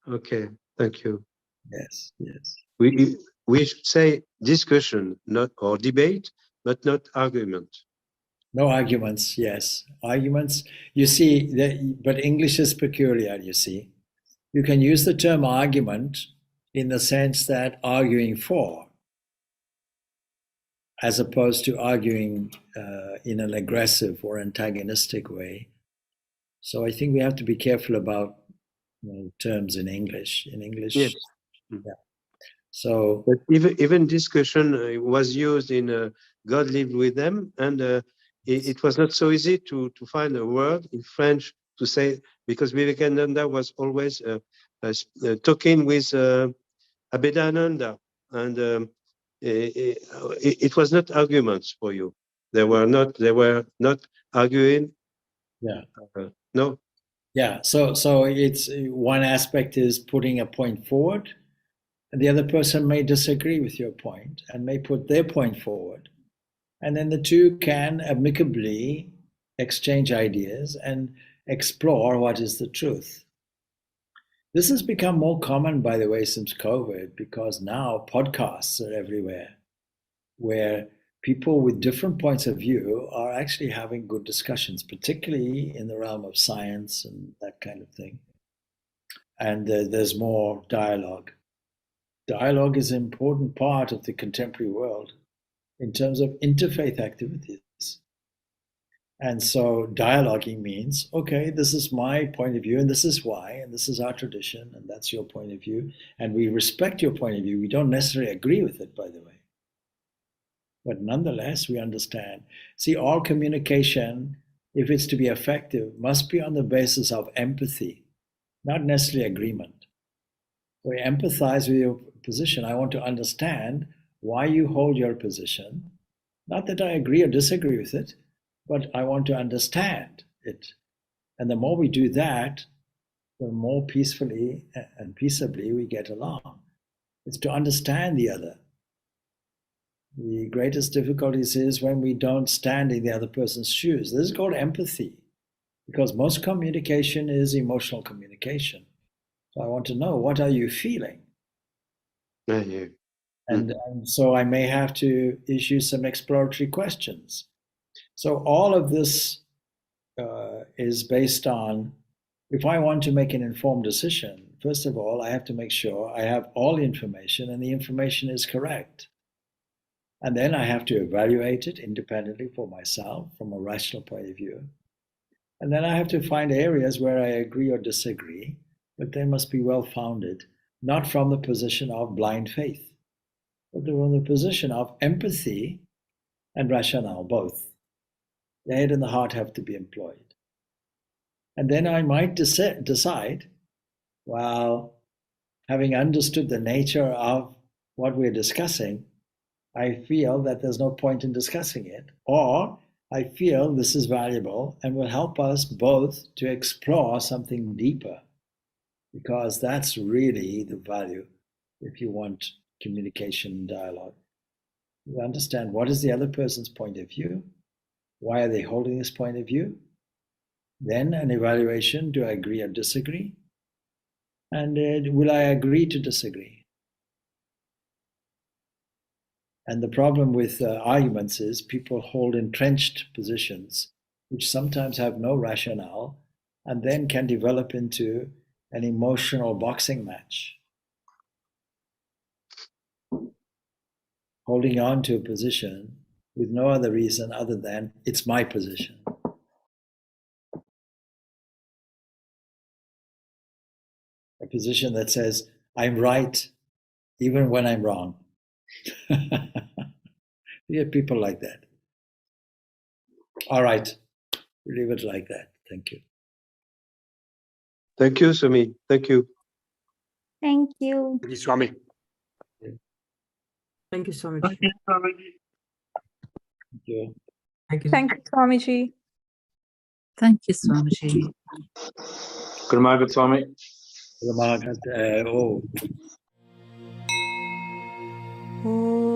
Okay, thank you. Yes, yes. we should say discussion, not or debate, but not argument. No arguments, yes. Arguments, you see, but English is peculiar, you see. You can use the term argument in the sense that arguing for, as opposed to arguing in an aggressive or antagonistic way. So I think we have to be careful about terms in English. In English, Yes. Yeah. So, but even discussion was used in God lived with them, and it was not so easy to find a word in French to say, because Vivekananda was always talking with Abhedananda, and it was not arguments for you. They were not arguing. yeah. No. Yeah. So it's one aspect is putting a point forward, and the other person may disagree with your point and may put their point forward. And then the two can amicably exchange ideas and explore what is the truth. This has become more common, by the way, since COVID, because now podcasts are everywhere, where people with different points of view are actually having good discussions, particularly in the realm of science and that kind of thing. And there's more dialogue. Dialogue is an important part of the contemporary world in terms of interfaith activities. And so dialoguing means, okay, this is my point of view, and this is why, and this is our tradition, and that's your point of view. And we respect your point of view. We don't necessarily agree with it, by the way. But nonetheless, we understand. See, all communication, if it's to be effective, must be on the basis of empathy, not necessarily agreement. So we empathize with your position. I want to understand why you hold your position. Not that I agree or disagree with it, but I want to understand it. And the more we do that, the more peacefully and peaceably we get along. It's to understand the other. The greatest difficulties is when we don't stand in the other person's shoes. This is called empathy, because most communication is emotional communication. So I want to know, what are you feeling? Yeah. And so I may have to issue some exploratory questions. So all of this is based on, if I want to make an informed decision, first of all, I have to make sure I have all the information and the information is correct. And then I have to evaluate it independently for myself from a rational point of view. And then I have to find areas where I agree or disagree, but they must be well-founded, not from the position of blind faith, but from the position of empathy and rationale, both. The head and the heart have to be employed. And then I might decide, well, having understood the nature of what we're discussing, I feel that there's no point in discussing it, or I feel this is valuable and will help us both to explore something deeper, because that's really the value if you want communication and dialogue. You understand what is the other person's point of view, why are they holding this point of view, then an evaluation, do I agree or disagree, and will I agree to disagree? And the problem with arguments is people hold entrenched positions, which sometimes have no rationale, and then can develop into an emotional boxing match. Holding on to a position with no other reason other than it's my position. A position that says, I'm right even when I'm wrong. We have people like that. All right, leave it like that. Thank you. Thank you, Swami. Thank you. Thank you. Thank you, Swami. Thank you so much. Thank you. Thank you. Thank you, Swamiji. Thank you, Swamiji. Good morning, Swami. Oh.